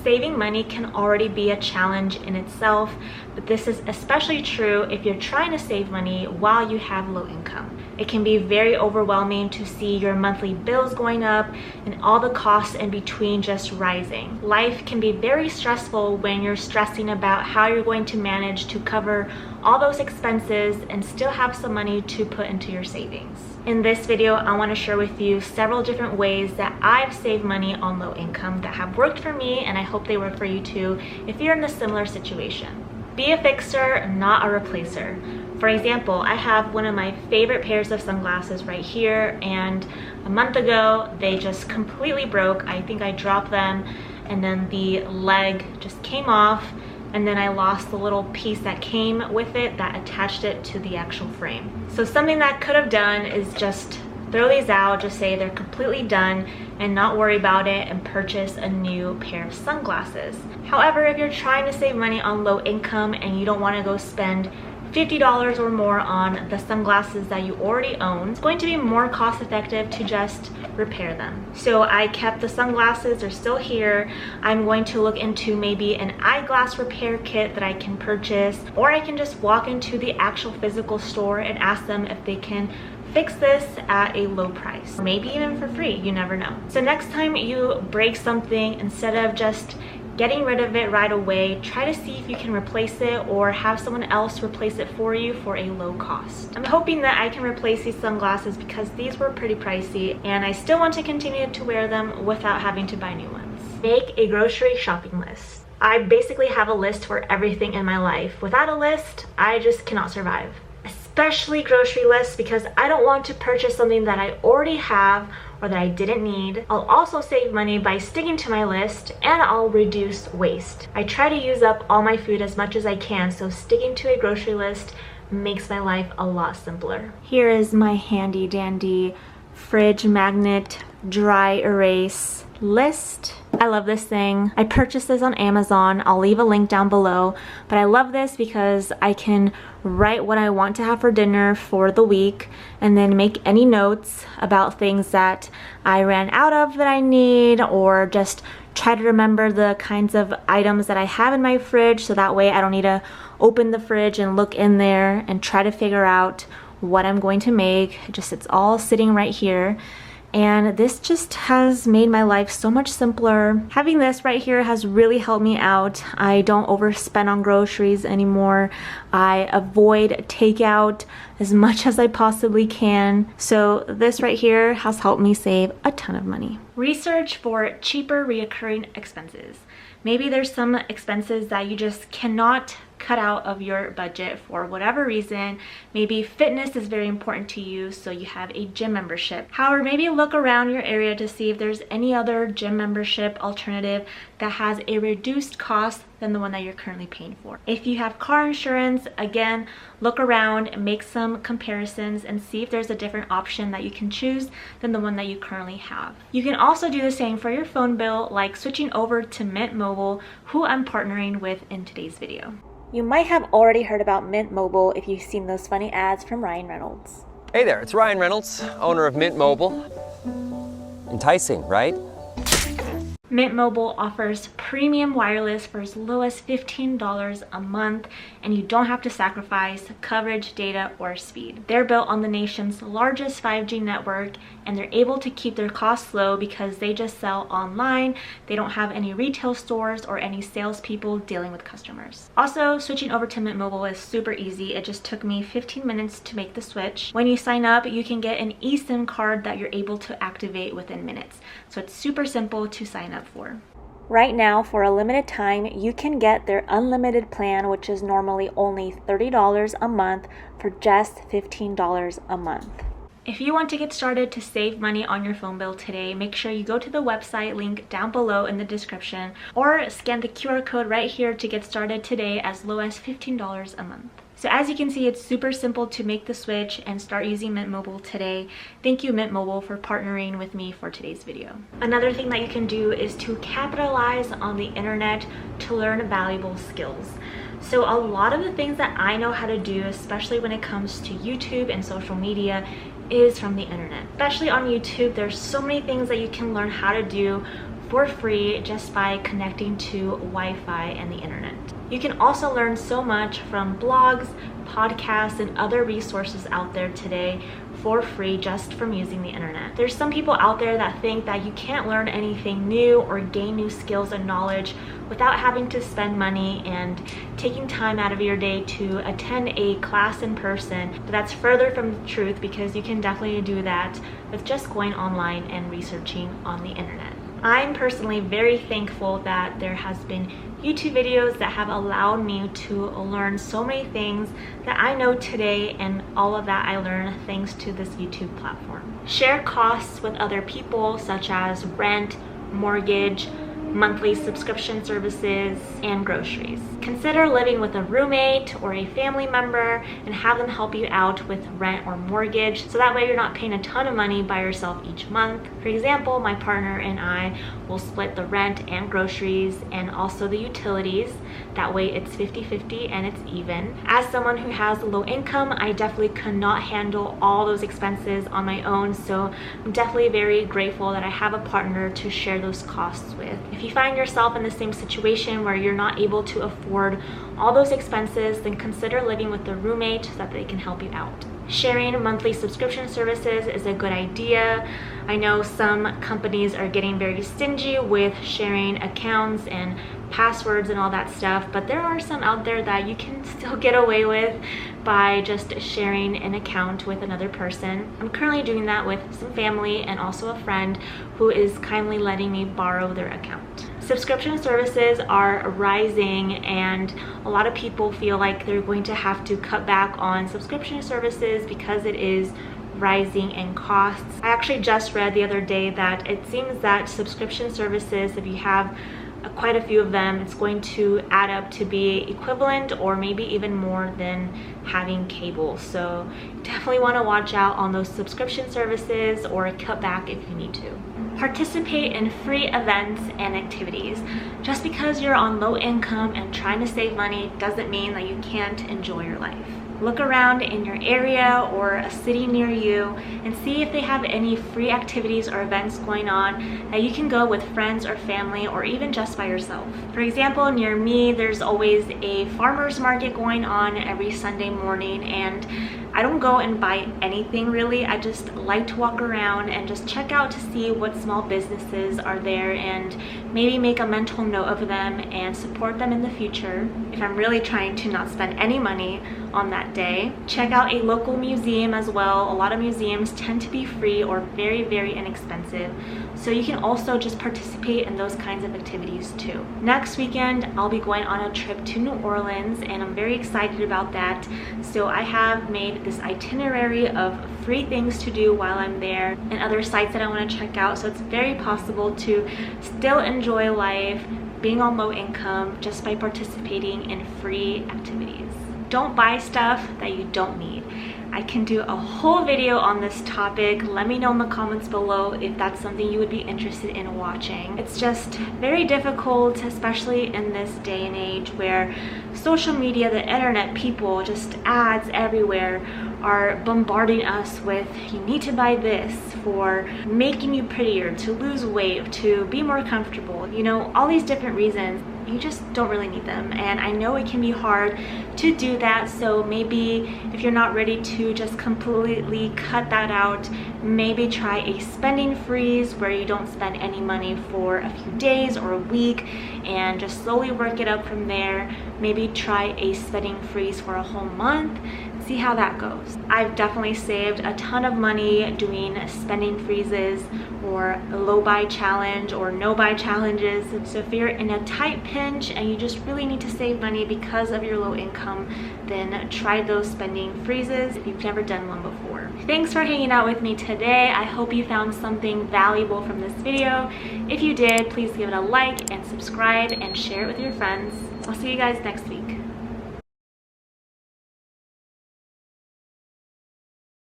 Saving money can already be a challenge in itself, but this is especially true if you're trying to save money while you have low income. It can be very overwhelming to see your monthly bills going up and all the costs in between just rising. Life can be very stressful when you're stressing about how you're going to manage to cover all those expenses and still have some money to put into your savings. In this video, I want to share with you several different ways that I've saved money on low income that have worked for me, and I hope they work for you too if you're in a similar situation. Be a fixer, not a replacer. For example, I have one of my favorite pairs of sunglasses right here, and a month ago they just completely broke. I think I dropped them and then the leg just came off, and then I lost the little piece that came with it that attached it to the actual frame. So something that I could have done is just throw these out, just say they're completely done and not worry about it and purchase a new pair of sunglasses. However, if you're trying to save money on low income and you don't want to go spend $50 or more on the sunglasses that you already own, it's going to be more cost effective to just repair them. So I kept the sunglasses, they're still here. I'm going to look into maybe an eyeglass repair kit that I can purchase, or I can just walk into the actual physical store and ask them if they can fix this at a low price, or maybe even for free, you never know. So next time you break something, instead of just getting rid of it right away, try to see if you can replace it or have someone else replace it for you for a low cost. I'm hoping that I can replace these sunglasses because these were pretty pricey and I still want to continue to wear them without having to buy new ones. Make a grocery shopping list. I basically have a list for everything in my life. Without a list, I just cannot survive. Especially grocery lists, because I don't want to purchase something that I already have or that I didn't need. I'll also save money by sticking to my list, and I'll reduce waste. I try to use up all my food as much as I can, so sticking to a grocery list makes my life a lot simpler. Here is my handy dandy fridge magnet dry erase list. I love this thing. I purchased this on Amazon. I'll leave a link down below, but I love this because I can write what I want to have for dinner for the week and then make any notes about things that I ran out of that I need, or just try to remember the kinds of items that I have in my fridge, so that way I don't need to open the fridge and look in there and try to figure out what I'm going to make. It's all sitting right here. And this just has made my life so much simpler. Having this right here has really helped me out. I don't overspend on groceries anymore. I avoid takeout as much as I possibly can. So this right here has helped me save a ton of money. Research for cheaper reoccurring expenses. Maybe there's some expenses that you just cannot cut out of your budget for whatever reason. Maybe fitness is very important to you, so you have a gym membership. However, maybe look around your area to see if there's any other gym membership alternative that has a reduced cost than the one that you're currently paying for. If you have car insurance, again, look around and make some comparisons and see if there's a different option that you can choose than the one that you currently have. You can also do the same for your phone bill, like switching over to Mint Mobile, who I'm partnering with in today's video. You might have already heard about Mint Mobile if you've seen those funny ads from Ryan Reynolds. Hey there, it's Ryan Reynolds, owner of Mint Mobile. Enticing, right? Mint Mobile offers premium wireless for as low as $15 a month, and you don't have to sacrifice coverage, data, or speed. They're built on the nation's largest 5G network, and they're able to keep their costs low because they just sell online. They don't have any retail stores or any salespeople dealing with customers. Also, switching over to Mint Mobile is super easy. It just took me 15 minutes to make the switch. When you sign up, you can get an eSIM card that you're able to activate within minutes. So it's super simple to sign up for. Right now, for a limited time, you can get their unlimited plan, which is normally only $30 a month, for just $15 a month. If you want to get started to save money on your phone bill today, make sure you go to the website link down below in the description, or scan the QR code right here to get started today as low as $15 a month. So as you can see, it's super simple to make the switch and start using Mint Mobile today. Thank you, Mint Mobile, for partnering with me for today's video. Another thing that you can do is to capitalize on the internet to learn valuable skills. So a lot of the things that I know how to do, especially when it comes to YouTube and social media, is from the internet. Especially on YouTube, there's so many things that you can learn how to do for free just by connecting to Wi-Fi and the internet. You can also learn so much from blogs, podcasts, and other resources out there today for free just from using the internet. There's some people out there that think that you can't learn anything new or gain new skills and knowledge without having to spend money and taking time out of your day to attend a class in person. But that's further from the truth, because you can definitely do that with just going online and researching on the internet. I'm personally very thankful that there has been YouTube videos that have allowed me to learn so many things that I know today, and all of that I learned thanks to this YouTube platform. Share costs with other people, such as rent, mortgage, monthly subscription services, and groceries. Consider living with a roommate or a family member and have them help you out with rent or mortgage, so that way you're not paying a ton of money by yourself each month. For example, my partner and I will split the rent and groceries and also the utilities. That way it's 50-50 and it's even. As someone who has low income, I definitely could not handle all those expenses on my own, so I'm definitely very grateful that I have a partner to share those costs with. If you find yourself in the same situation where you're not able to afford all those expenses, then consider living with a roommate so that they can help you out. Sharing monthly subscription services is a good idea. I know some companies are getting very stingy with sharing accounts and passwords and all that stuff, but there are some out there that you can still get away with by just sharing an account with another person. I'm currently doing that with some family and also a friend who is kindly letting me borrow their account. Subscription services are rising, and a lot of people feel like they're going to have to cut back on subscription services because it is rising in costs. I actually just read the other day that it seems that subscription services, if you have quite a few of them, it's going to add up to be equivalent or maybe even more than having cable. So definitely want to watch out on those subscription services or cut back if you need to. Participate in free events and activities. Just because you're on low income and trying to save money doesn't mean that you can't enjoy your life. Look around in your area or a city near you and see if they have any free activities or events going on that you can go with friends or family, or even just by yourself. For example, near me, there's always a farmer's market going on every Sunday morning, and I don't go and buy anything really. I just like to walk around and just check out to see what small businesses are there and maybe make a mental note of them and support them in the future if I'm really trying to not spend any money on that day. Check out a local museum as well. A lot of museums tend to be free or very, very inexpensive. So you can also just participate in those kinds of activities too. Next weekend, I'll be going on a trip to New Orleans, and I'm very excited about that. So I have made this itinerary of free things to do while I'm there and other sites that I want to check out. So it's very possible to still enjoy life being on low income just by participating in free activities. Don't buy stuff that you don't need. I can do a whole video on this topic. Let me know in the comments below if that's something you would be interested in watching. It's just very difficult, especially in this day and age where social media, the internet, people, just ads everywhere are bombarding us with, you need to buy this for making you prettier, to lose weight, to be more comfortable, you know, all these different reasons. You just don't really need them, and I know it can be hard to do that. So maybe if you're not ready to just completely cut that out, maybe try a spending freeze where you don't spend any money for a few days or a week and just slowly work it up from there. Maybe try a spending freeze for a whole month, see how that goes. I've definitely saved a ton of money doing spending freezes or a low buy challenge or no buy challenges. So if you're in a tight pinch and you just really need to save money because of your low income, then try those spending freezes if you've never done one before. Thanks for hanging out with me today. I hope you found something valuable from this video. If you did, please give it a like and subscribe and share it with your friends. I'll see you guys next week.